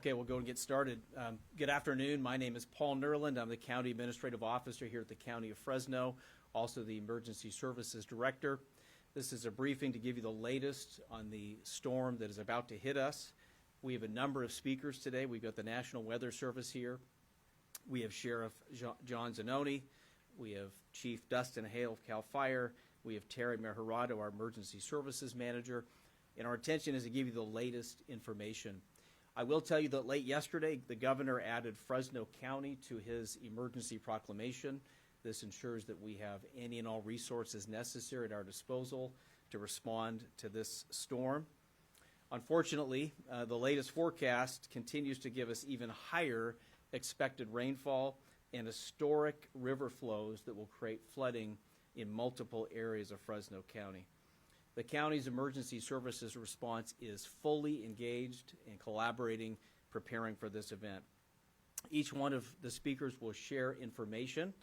Okay, we'll go and get started. Good afternoon. My name is Paul Nerland. I'm the County Administrative Officer here at the County of Fresno, also the Emergency Services Director. This is a briefing to give you the latest on the storm that is about to hit us. We have a number of speakers today. We've got the National Weather Service here. We have Sheriff John Zanoni. We have Chief Dustin Hale of CAL FIRE. We have Terry Mejerado, our Emergency Services Manager. And our intention is to give you the latest information. I will tell you that late yesterday, the governor added Fresno County to his emergency proclamation. This ensures that we have any and all resources necessary at our disposal to respond to this storm. Unfortunately, the latest forecast continues to give us even higher expected rainfall and historic river flows that will create flooding in multiple areas of Fresno County. The county's emergency services response is fully engaged and collaborating, preparing for this event. Each one of the speakers will share information.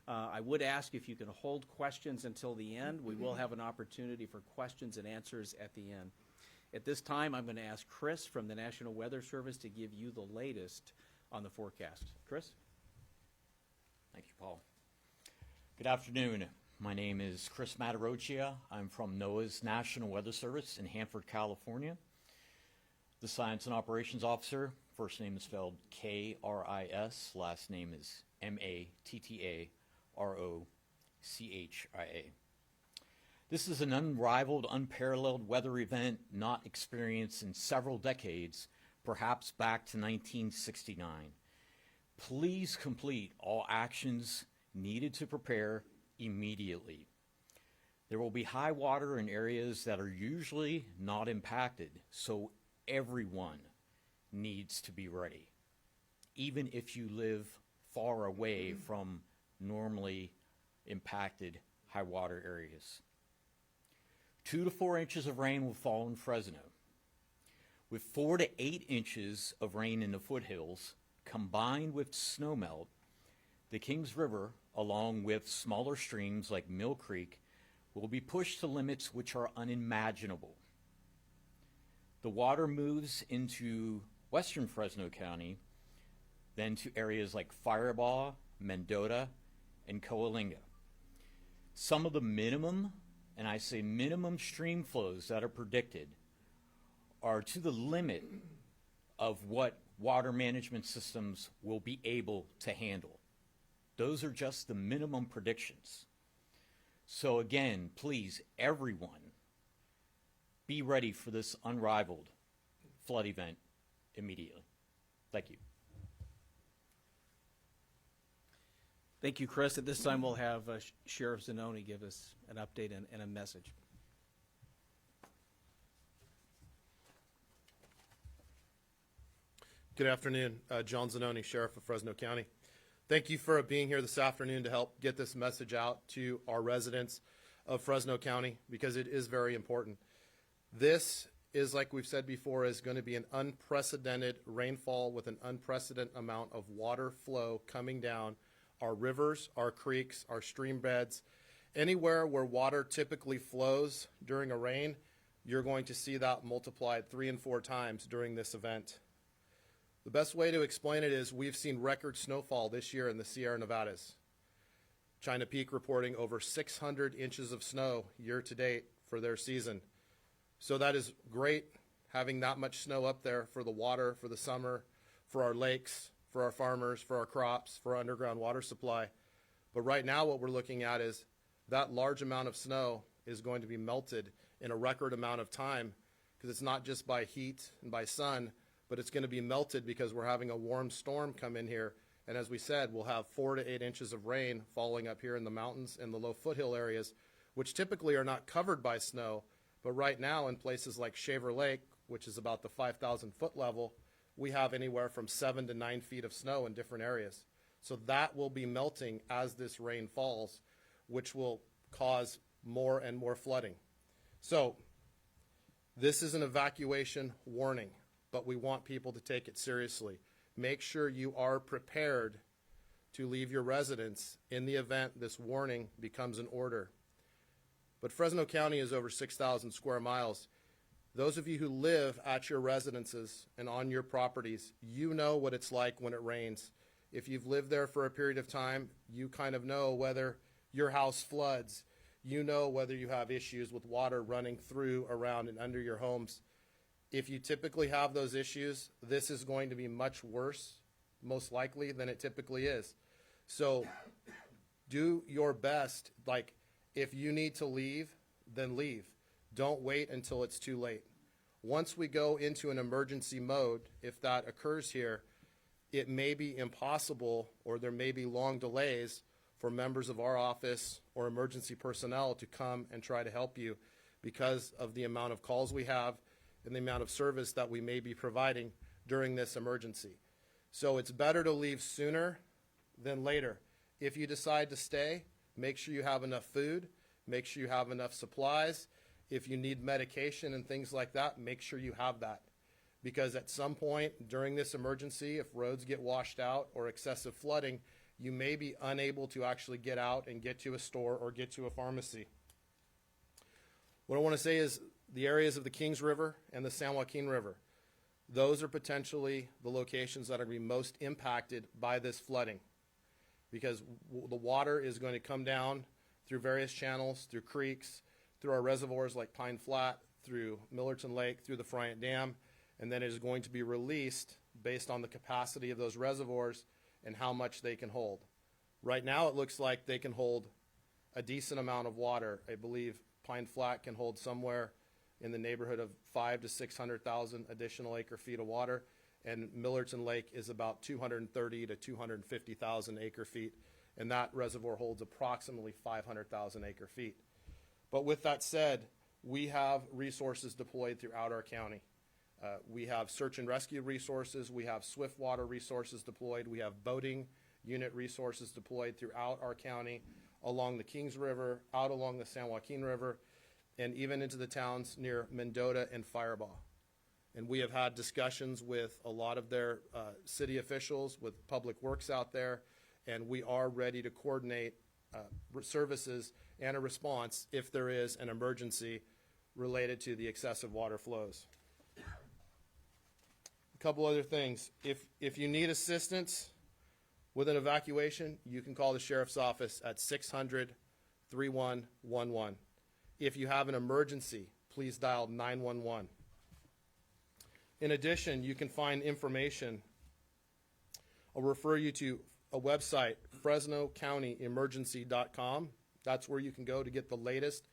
I would ask if you can hold questions until the end. We will have an opportunity for questions and answers at the end. At this time, I'm going to ask Kris from the National Weather Service to give you the latest on the forecast. Kris? Thank you, Paul. Good afternoon. My name is Kris Mattarochia. I'm from NOAA's National Weather Service in Hanford, California. The Science and Operations Officer. First name is spelled K-R-I-S. Last name is M-A-T-T-A-R-O-C-H-I-A. This is an unrivaled, unparalleled weather event not experienced in several decades, perhaps back to 1969. Please complete all actions needed to prepare immediately. There will be high water in areas that are usually not impacted, so everyone needs to be ready, even if you live far away from normally impacted high water areas. 2 to 4 inches of rain will fall in Fresno. With 4 to 8 inches of rain in the foothills, combined with snowmelt, the Kings River, along with smaller streams like Mill Creek, will be pushed to limits which are unimaginable. The water moves into western Fresno County, then to areas like Firebaugh, Mendota, and Coalinga. Some of the minimum, and I say minimum, stream flows that are predicted are to the limit of what water management systems will be able to handle. Those are just the minimum predictions. So again, please, everyone, be ready for this unrivaled flood event immediately. Thank you. Thank you, Kris. At this time, we'll have Sheriff Zanoni give us an update and a message. Good afternoon. John Zanoni, Sheriff of Fresno County. Thank you for being here this afternoon to help get this message out to our residents of Fresno County, because it is very important. This is, like we've said before, is going to be an unprecedented rainfall with an unprecedented amount of water flow coming down our rivers, our creeks, our stream beds. Anywhere where water typically flows during a rain, you're going to see that multiplied 3 and 4 times during this event. The best way to explain it is we've seen record snowfall this year in the Sierra Nevadas. China Peak reporting over 600 inches of snow year to date for their season. So that is great, having that much snow up there for the water, for the summer, for our lakes, for our farmers, for our crops, for our underground water supply. But right now what we're looking at is that large amount of snow is going to be melted in a record amount of time, because it's not just by heat and by sun, but it's going to be melted because we're having a warm storm come in here. And as we said, we'll have 4 to 8 inches of rain falling up here in the mountains and the low foothill areas, which typically are not covered by snow. But right now in places like Shaver Lake, which is about the 5,000 foot level, we have anywhere from 7 to 9 feet of snow in different areas. So that will be melting as this rain falls, which will cause more and more flooding. So this is an evacuation warning, but we want people to take it seriously. Make sure you are prepared to leave your residence in the event this warning becomes an order. But Fresno County is over 6,000 square miles. Those of you who live at your residences and on your properties, you know what it's like when it rains. If you've lived there for a period of time, you kind of know whether your house floods. You know whether you have issues with water running through, around, and under your homes. If you typically have those issues, this is going to be much worse, most likely, than it typically is. So do your best. Like, if you need to leave, then leave. Don't wait until it's too late. Once we go into an emergency mode, if that occurs here, it may be impossible, or there may be long delays for members of our office or emergency personnel to come and try to help you because of the amount of calls we have and the amount of service that we may be providing during this emergency. So it's better to leave sooner than later. If you decide to stay, make sure you have enough food, make sure you have enough supplies. If you need medication and things like that, make sure you have that. Because at some point during this emergency, if roads get washed out or excessive flooding, you may be unable to actually get out and get to a store or get to a pharmacy. What I want to say is the areas of the Kings River and the San Joaquin River, those are potentially the locations that are going to be most impacted by this flooding, because the water is going to come down through various channels, through creeks, through our reservoirs like Pine Flat, through Millerton Lake, through the Friant Dam, and then it is going to be released based on the capacity of those reservoirs and how much they can hold. Right now it looks like they can hold a decent amount of water. I believe Pine Flat can hold somewhere in the neighborhood of 500,000 to 600,000 additional acre feet of water, and Millerton Lake is about 230,000 to 250,000 acre feet, and that reservoir holds approximately 500,000 acre feet. But with that said, we have resources deployed throughout our county. We have search and rescue resources, we have swift water resources deployed, we have boating unit resources deployed throughout our county, along the Kings River, out along the San Joaquin River, and even into the towns near Mendota and Firebaugh. And we have had discussions with a lot of their city officials, with Public Works out there, and we are ready to coordinate services and a response if there is an emergency related to the excessive water flows. A couple other things. If you need assistance with an evacuation, you can call the sheriff's office at 600-3111. If you have an emergency, please dial 911. In addition, you can find information. I'll refer you to a website, FresnoCountyEmergency.com. That's where you can go to get the latest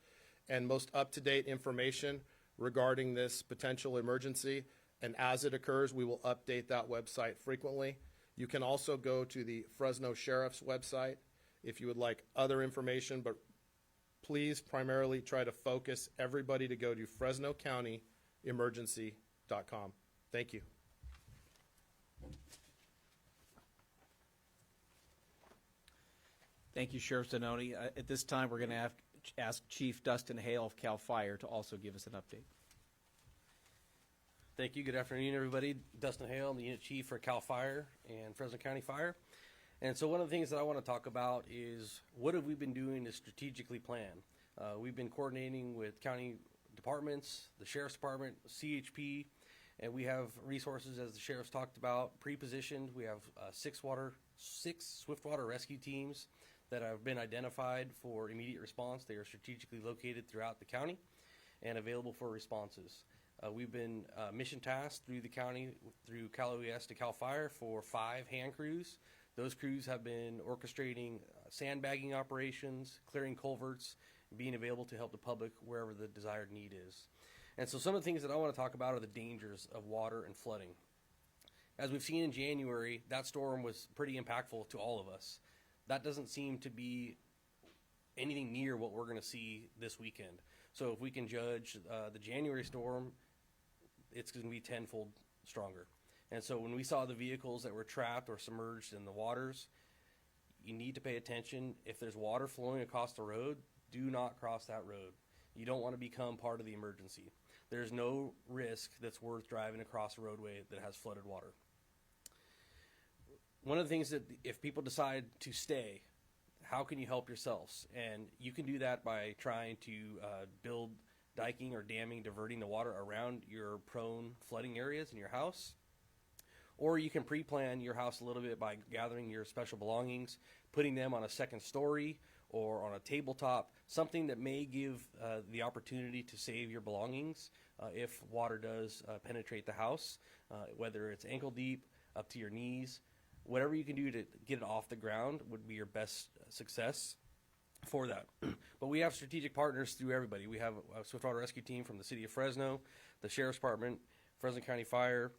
and most up-to-date information regarding this potential emergency. And as it occurs, we will update that website frequently. You can also go to the Fresno Sheriff's website if you would like other information, but please primarily try to focus everybody to go to FresnoCountyEmergency.com. Thank you. Thank you, Sheriff Zanoni. At this time, we're going to ask Chief Dustin Hale of CAL FIRE to also give us an update. Thank you. Good afternoon, everybody. Dustin Hale, I'm the unit chief for CAL FIRE and Fresno County Fire. And so one of the things that I want to talk about is what have we been doing to strategically plan? We've been coordinating with county departments, the Sheriff's Department, CHP, and we have resources, as the Sheriff's talked about, pre-positioned. We have six swiftwater rescue teams that have been identified for immediate response. They are strategically located throughout the county and available for responses. We've been mission tasked through the county, through Cal OES to CAL FIRE, for 5 hand crews. Those crews have been orchestrating sandbagging operations, clearing culverts, and being available to help the public wherever the desired need is. And so some of the things that I want to talk about are the dangers of water and flooding. As we've seen in January, that storm was pretty impactful to all of us. That doesn't seem to be anything near what we're going to see this weekend. So if we can judge the January storm, it's going to be tenfold stronger. And so when we saw the vehicles that were trapped or submerged in the waters, you need to pay attention. If there's water flowing across the road, do not cross that road. You don't want to become part of the emergency. There's no risk that's worth driving across a roadway that has flooded water. One of the things that if people decide to stay, how can you help yourselves? And you can do that by trying to build diking or damming, diverting the water around your prone flooding areas in your house. Or you can pre-plan your house a little bit by gathering your special belongings, putting them on a second story or on a tabletop, something that may give the opportunity to save your belongings if water does penetrate the house, whether it's ankle deep, up to your knees. Whatever you can do to get it off the ground would be your best success for that. But we have strategic partners through everybody. We have a Swiftwater Rescue Team from the City of Fresno, the Sheriff's Department, Fresno County Fire.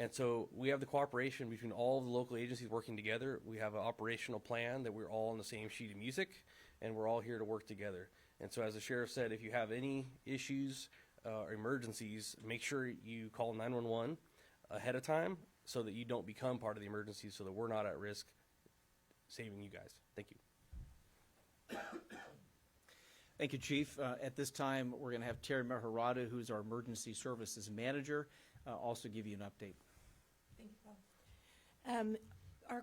And so we have the cooperation between all of the local agencies working together. We have an operational plan that we're all on the same sheet of music, and we're all here to work together. And so as the sheriff said, if you have any issues or emergencies, make sure you call 911 ahead of time so that you don't become part of the emergency, so that we're not at risk saving you guys. Thank you. Thank you, Chief. At this time, we're going to have Terry Maharada, who's our Emergency Services Manager, also give you an update. Thank you, Paul. Our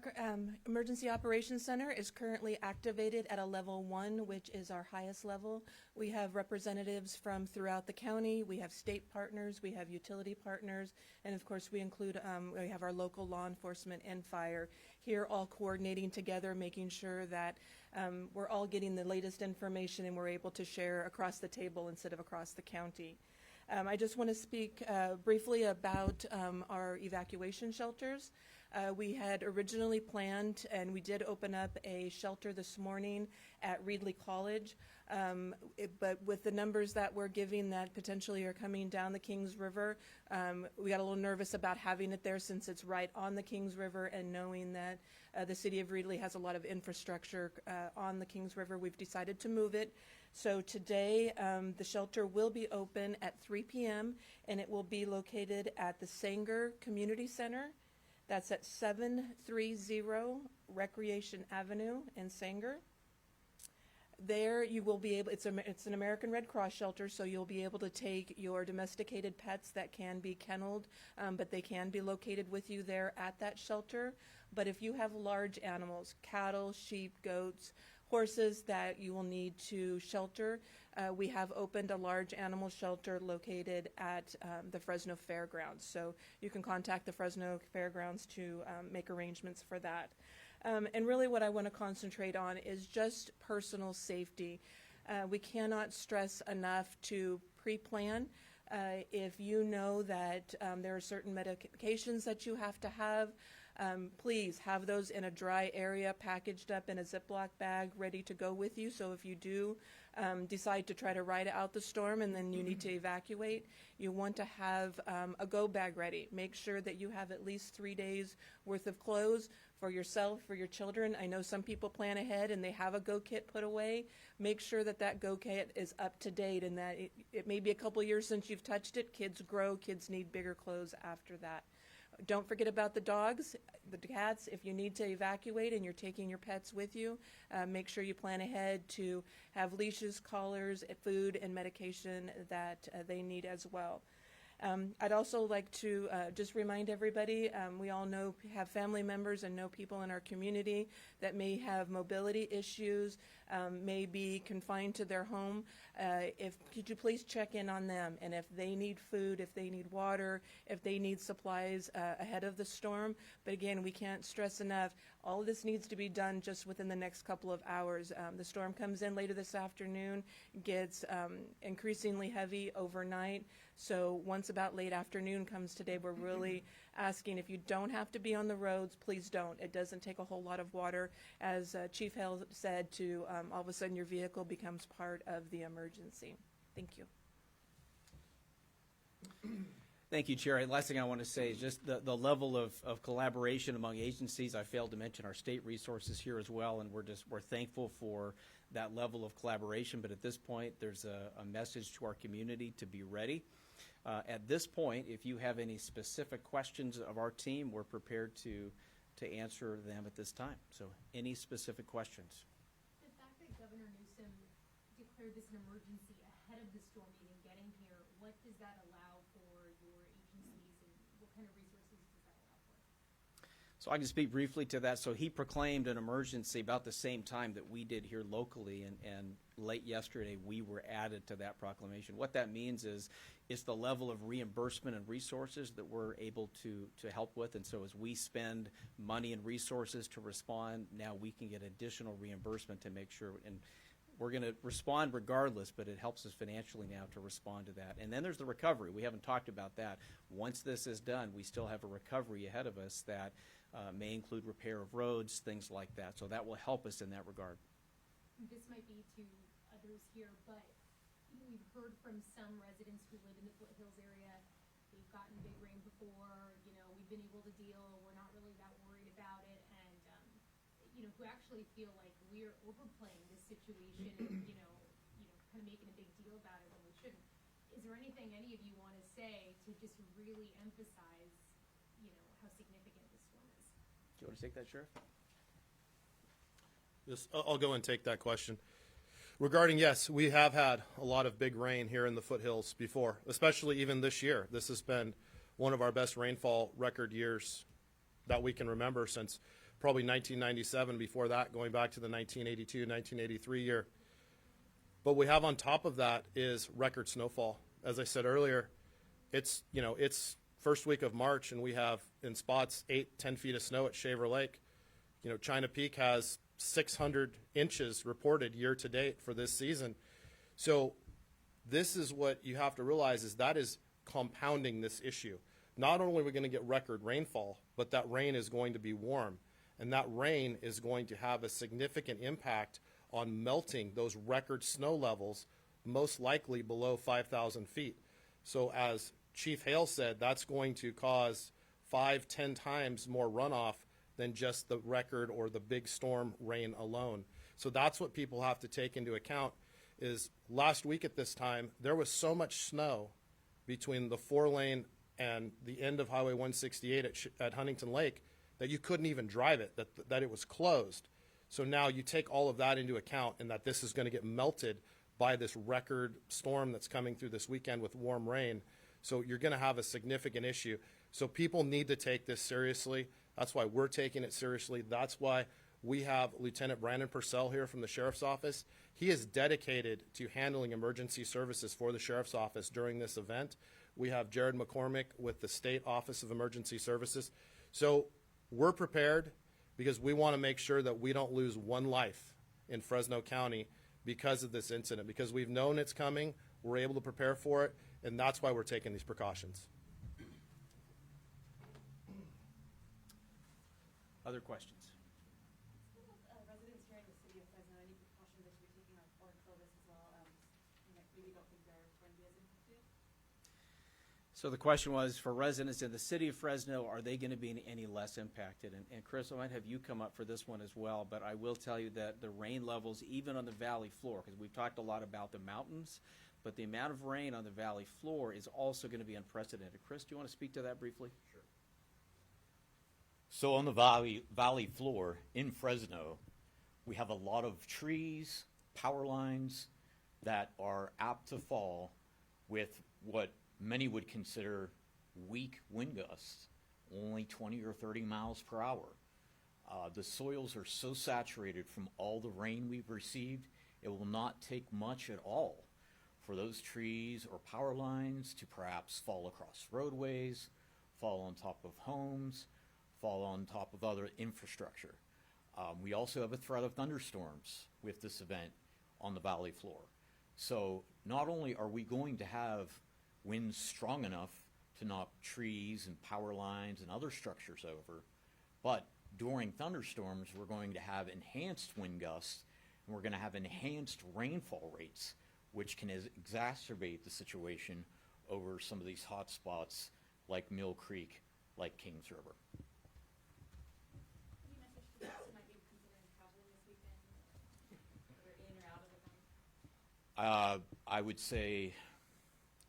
Emergency Operations Center is currently activated at a level 1, which is our highest level. We have representatives from throughout the county. We have state partners. We have utility partners. And of course, we include, we have our local law enforcement and fire here, all coordinating together, making sure that we're all getting the latest information and we're able to share across the table instead of across the county. I just want to speak briefly about our evacuation shelters. We had originally planned, and we did open up a shelter this morning at Reedley College, but with the numbers that we're giving that potentially are coming down the Kings River, we got a little nervous about having it there since it's right on the Kings River, and knowing that the city of Reedley has a lot of infrastructure on the Kings River, we've decided to move it. So today, the shelter will be open at 3 p.m., and it will be located at the Sanger Community Center. That's at 730 Recreation Avenue in Sanger. There you will be able, it's an American Red Cross shelter, so you'll be able to take your domesticated pets that can be kenneled, but they can be located with you there at that shelter. But if you have large animals, cattle, sheep, goats, horses that you will need to shelter, we have opened a large animal shelter located at the Fresno Fairgrounds. So you can contact the Fresno Fairgrounds to make arrangements for that. And really what I want to concentrate on is just personal safety. We cannot stress enough to pre-plan. If you know that there are certain medications that you have to have, please have those in a dry area, packaged up in a Ziploc bag, ready to go with you. So if you do decide to try to ride out the storm and then you need to evacuate, you want to have a go bag ready. Make sure that you have at least 3 days worth of clothes for yourself, for your children. I know some people plan ahead and they have a go kit put away. Make sure that that go kit is up to date, and that it may be a couple years since you've touched it. Kids grow, kids need bigger clothes after that. Don't forget about the dogs, the cats. If you need to evacuate and you're taking your pets with you, make sure you plan ahead to have leashes, collars, food, and medication that they need as well. I'd also like to just remind everybody, we all have family members and know people in our community that may have mobility issues, may be confined to their home. Could you please check in on them, and if they need food, if they need water, if they need supplies ahead of the storm. But again, we can't stress enough, all of this needs to be done just within the next couple of hours. The storm comes in later this afternoon, gets increasingly heavy overnight. So once about late afternoon comes today, we're really asking, if you don't have to be on the roads, please don't. It doesn't take a whole lot of water, as Chief Hale said, to all of a sudden your vehicle becomes part of the emergency. Thank you. Thank you, Chair. Last thing I want to say is just the level of collaboration among agencies. I failed to mention our state resources here as well, and we're thankful for that level of collaboration. But at this point, there's a message to our community to be ready. At this point, if you have any specific questions of our team, we're prepared to answer them at this time. So any specific questions? The fact that Governor Newsom declared this an emergency ahead of the storm even getting here, what does that allow for your agencies, and what kind of resources does that allow for? So I can speak briefly to that. So he proclaimed an emergency about the same time that we did here locally, and late yesterday we were added to that proclamation. What that means is it's the level of reimbursement and resources that we're able to help with. And so as we spend money and resources to respond, now we can get additional reimbursement to make sure, and we're going to respond regardless, but it helps us financially now to respond to that. And then there's the recovery. We haven't talked about that. Once this is done, we still have a recovery ahead of us that may include repair of roads, things like that. So that will help us in that regard. This might be to others here, but we've heard from some residents who live in the foothills area. They've gotten big rain before, we've been able to deal, we're not really that worried about it, and, who actually feel like we're overplaying this situation and, kind of making a big deal about it when we shouldn't. Is there anything any of you want to say to just really emphasize, how significant this storm is? Do you want to take that, Sheriff? Yes, I'll go and take that question. Regarding, yes, we have had a lot of big rain here in the foothills before, especially even this year. This has been one of our best rainfall record years that we can remember since probably 1997, before that, going back to the 1982, 1983 year. But we have on top of that is record snowfall. As I said earlier, it's first week of March, and we have in spots 8-10 feet of snow at Shaver Lake. China Peak has 600 inches reported year to date for this season. So this is what you have to realize, is that is compounding this issue. Not only are we going to get record rainfall, but that rain is going to be warm. And that rain is going to have a significant impact on melting those record snow levels, most likely below 5,000 feet. So as Chief Hale said, that's going to cause 5-10 times more runoff than just the record or the big storm rain alone. So that's what people have to take into account. Is last week at this time, there was so much snow between the 4-lane and the end of Highway 168 at Huntington Lake that you couldn't even drive it, that it was closed. So now you take all of that into account, and that this is going to get melted by this record storm that's coming through this weekend with warm rain. So you're going to have a significant issue. So people need to take this seriously. That's why we're taking it seriously. That's why we have Lieutenant Brandon Purcell here from the Sheriff's Office. He is dedicated to handling emergency services for the Sheriff's Office during this event. We have Jared McCormick with the State Office of Emergency Services. So we're prepared because we want to make sure that we don't lose one life in Fresno County because of this incident, because we've known it's coming, we're able to prepare for it, and that's why we're taking these precautions. Other questions? Residents here in the city of Fresno, any precautions that you're taking on Fort Clovis as well, maybe don't think they're going to be as impacted? So the question was, for residents in the city of Fresno, are they going to be any less impacted? And Kris, I might have you come up for this one as well, but I will tell you that the rain levels, even on the valley floor, because we've talked a lot about the mountains, but the amount of rain on the valley floor is also going to be unprecedented. Kris, do you want to speak to that briefly? Sure. So on the valley floor in Fresno, we have a lot of trees, power lines that are apt to fall with what many would consider weak wind gusts, only 20 or 30 miles per hour. The soils are so saturated from all the rain we've received, it will not take much at all for those trees or power lines to perhaps fall across roadways, fall on top of homes, fall on top of other infrastructure. We also have a threat of thunderstorms with this event on the valley floor. So not only are we going to have winds strong enough to knock trees and power lines and other structures over, but during thunderstorms, we're going to have enhanced wind gusts, and we're going to have enhanced rainfall rates, which can exacerbate the situation over some of these hot spots like Mill Creek, like Kings River. Any message to those who might be considering traveling this weekend, whether in or out of the event? I would say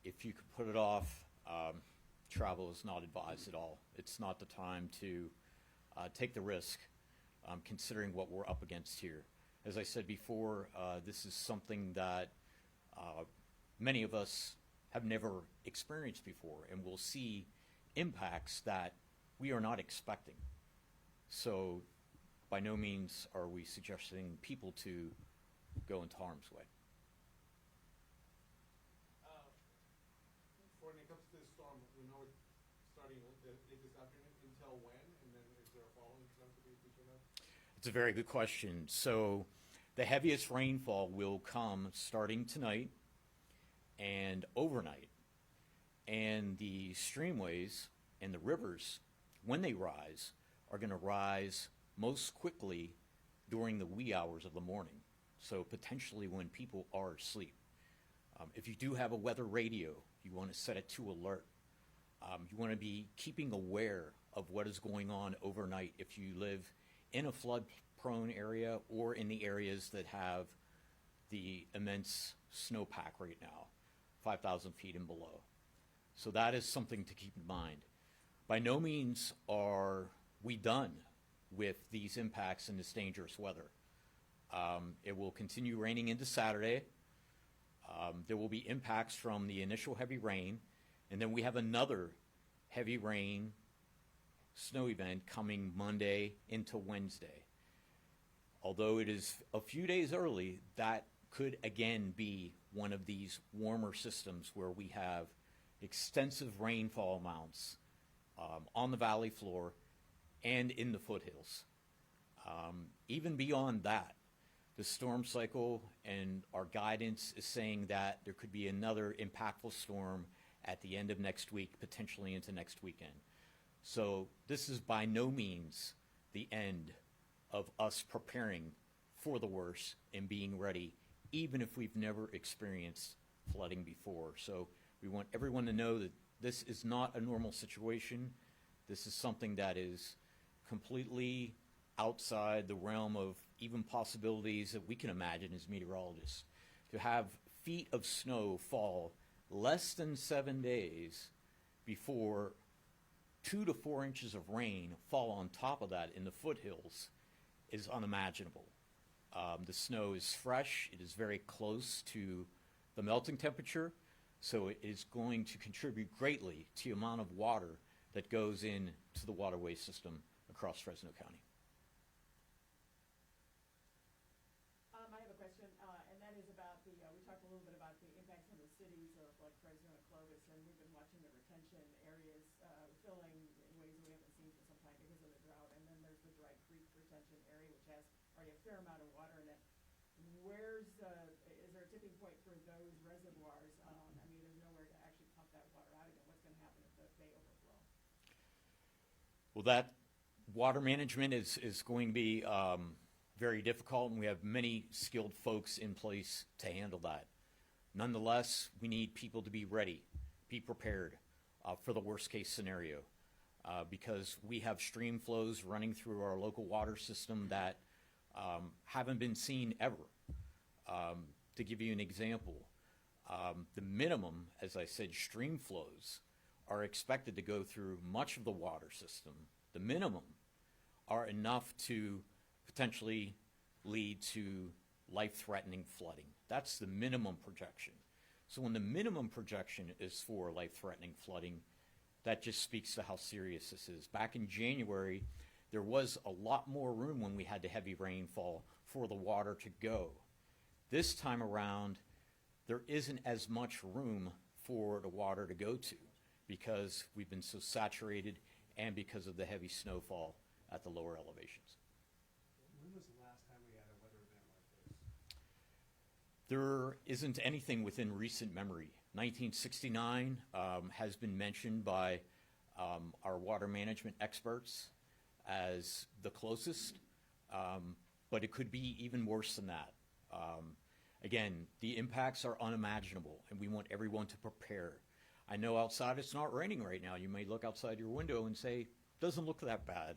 if you could put it off, travel is not advised at all. It's not the time to take the risk, considering what we're up against here. As I said before, this is something that many of us have never experienced before, and we'll see impacts that we are not expecting. So by no means are we suggesting people to go into harm's way. When it comes to this storm, we know it's starting late this afternoon. Until when? And then is there a following storm to be featured of? It's a very good question. So the heaviest rainfall will come starting tonight and overnight. And the streamways and the rivers, when they rise, are going to rise most quickly during the wee hours of the morning. So potentially when people are asleep. If you do have a weather radio, you want to set it to alert. You want to be keeping aware of what is going on overnight if you live in a flood-prone area or in the areas that have the immense snowpack right now, 5,000 feet and below. So that is something to keep in mind. By no means are we done with these impacts and this dangerous weather. It will continue raining into Saturday. There will be impacts from the initial heavy rain, and then we have another heavy rain snow event coming Monday into Wednesday. Although it is a few days early, that could again be one of these warmer systems where we have extensive rainfall amounts on the valley floor and in the foothills. Even beyond that, the storm cycle and our guidance is saying that there could be another impactful storm at the end of next week, potentially into next weekend. So this is by no means the end of us preparing for the worst and being ready, even if we've never experienced flooding before. So we want everyone to know that this is not a normal situation. This is something that is completely outside the realm of even possibilities that we can imagine as meteorologists. To have feet of snow fall less than 7 days before 2 to 4 inches of rain fall on top of that in the foothills is unimaginable. The snow is fresh. It is very close to the melting temperature, so it is going to contribute greatly to the amount of water that goes into the waterway system across Fresno County. I have a question, and that is about we talked a little bit about the impacts on the cities of like Fresno and Clovis, and we've been watching the retention areas filling in ways we haven't seen for some time because of the drought. And then there's the Dry Creek retention area, which has already a fair amount of water in it. Is there a tipping point for those reservoirs? I mean, there's nowhere to actually pump that water out again. What's going to happen if they overflow? Well, that water management is going to be very difficult, and we have many skilled folks in place to handle that. Nonetheless, we need people to be ready, be prepared for the worst case scenario, because we have stream flows running through our local water system that haven't been seen ever. To give you an example, the minimum, as I said, stream flows are expected to go through much of the water system. The minimum are enough to potentially lead to life-threatening flooding. That's the minimum projection. So when the minimum projection is for life-threatening flooding, that just speaks to how serious this is. Back in January, there was a lot more room when we had the heavy rainfall for the water to go. This time around, there isn't as much room for the water to go to because we've been so saturated and because of the heavy snowfall at the lower elevations. When was the last time we had a weather event like this? There isn't anything within recent memory. 1969 has been mentioned by our water management experts as the closest, but it could be even worse than that. Again, the impacts are unimaginable, and we want everyone to prepare. I know outside it's not raining right now. You may look outside your window and say, doesn't look that bad.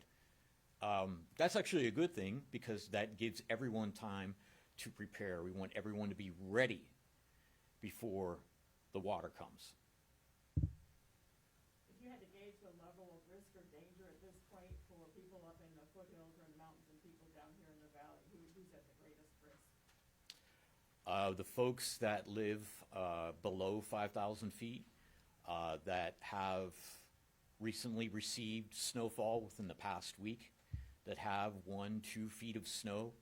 That's actually a good thing because that gives everyone time to prepare. We want everyone to be ready before the water comes. If you had to gauge the level of risk or danger at this point for people up in the foothills or in the mountains and people down here in the valley, who's at the greatest risk? The folks that live below 5,000 feet that have recently received snowfall within the past week that have 1-2 feet of snow.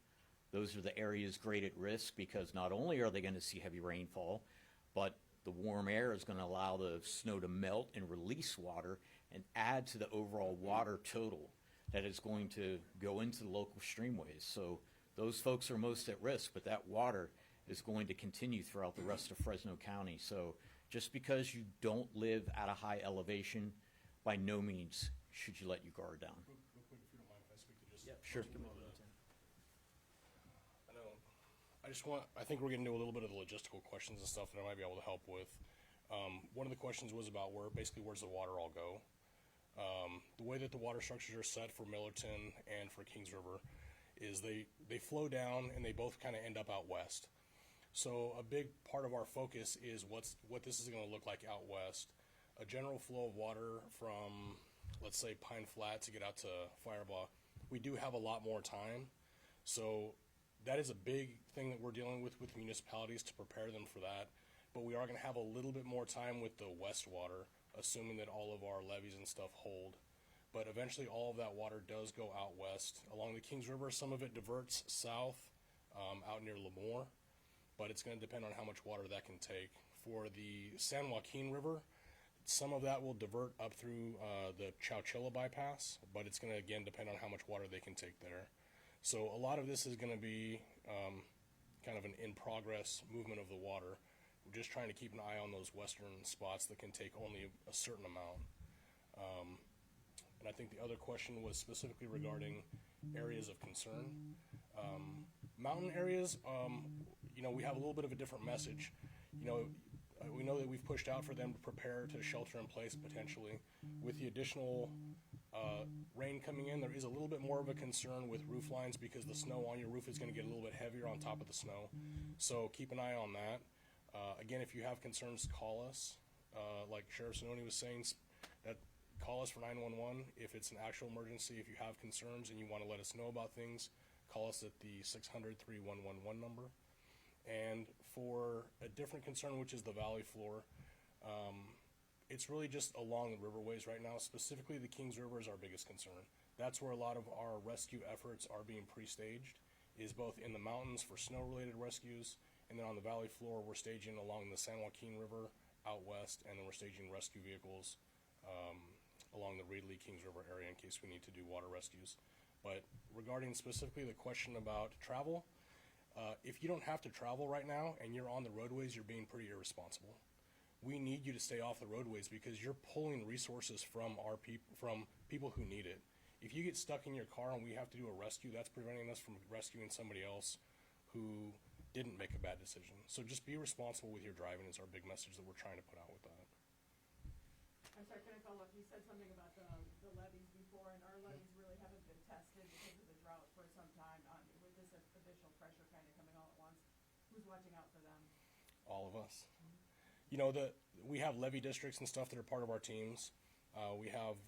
Those are the areas great at risk because not only are they going to see heavy rainfall, but the warm air is going to allow the snow to melt and release water and add to the overall water total that is going to go into the local streamways. So those folks are most at risk, but that water is going to continue throughout the rest of Fresno County. So just because you don't live at a high elevation, by no means should you let your guard down. Real quick, if you don't mind, can I speak to just? Sure. I know, I think we're getting into a little bit of the logistical questions and stuff that I might be able to help with. One of the questions was about where's the water all go? The way that the water structures are set for Millerton and for Kings River is they flow down and they both kind of end up out west. So a big part of our focus is what this is going to look like out west. A general flow of water from, let's say, Pine Flat to get out to Firebaugh. We do have a lot more time. So that is a big thing that we're dealing with municipalities to prepare them for that. But we are going to have a little bit more time with the west water, assuming that all of our levees and stuff hold. But eventually all of that water does go out west. Along the Kings River, some of it diverts south out near Lemoore, but it's going to depend on how much water that can take. For the San Joaquin River, some of that will divert up through the Chowchilla bypass, but it's going to, again, depend on how much water they can take there. So a lot of this is going to be kind of an in-progress movement of the water. We're just trying to keep an eye on those western spots that can take only a certain amount. And I think the other question was specifically regarding areas of concern. Mountain areas, we have a little bit of a different message. We know that we've pushed out for them to prepare to shelter in place potentially. With the additional rain coming in, there is a little bit more of a concern with roof lines because the snow on your roof is going to get a little bit heavier on top of the snow. So keep an eye on that. Again, if you have concerns, call us. Like Sheriff Zanoni was saying, call us for 911 if it's an actual emergency. If you have concerns and you want to let us know about things, call us at the 600-3111 number. And for a different concern, which is the valley floor, it's really just along the riverways right now. Specifically, the Kings River is our biggest concern. That's where a lot of our rescue efforts are being pre-staged, is both in the mountains for snow-related rescues, and then on the valley floor, we're staging along the San Joaquin River out west, and then we're staging rescue vehicles along the Reedley-Kings River area in case we need to do water rescues. But regarding specifically the question about travel, if you don't have to travel right now and you're on the roadways, you're being pretty irresponsible. We need you to stay off the roadways because you're pulling resources from people who need it. If you get stuck in your car and we have to do a rescue, that's preventing us from rescuing somebody else who didn't make a bad decision. So just be responsible with your driving is our big message that we're trying to put out with that. I'm sorry, can I follow up? You said something about the levees before, and our levees really haven't been tested because of the drought for some time. With this additional pressure kind of coming all at once, who's watching out for them? All of us. We have levee districts and stuff that are part of our teams. We have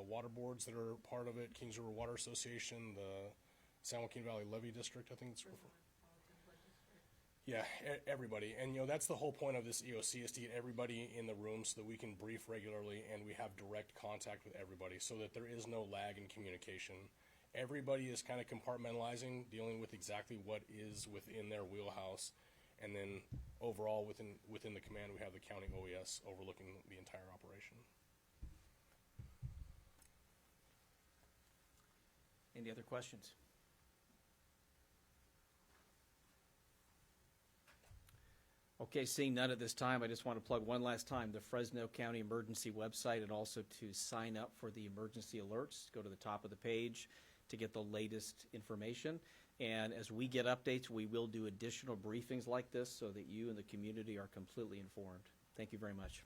water boards that are part of it, Kings River Water Association, the San Joaquin Valley Levee District, I think it's referred. Yeah, everybody. And, that's the whole point of this EOC is to get everybody in the room so that we can brief regularly and we have direct contact with everybody so that there is no lag in communication. Everybody is kind of compartmentalizing, dealing with exactly what is within their wheelhouse. And then overall within the command, we have the county OES overlooking the entire operation. Any other questions? Okay, seeing none at this time, I just want to plug one last time the Fresno County Emergency website and also to sign up for the emergency alerts. Go to the top of the page to get the latest information. And as we get updates, we will do additional briefings like this so that you and the community are completely informed. Thank you very much.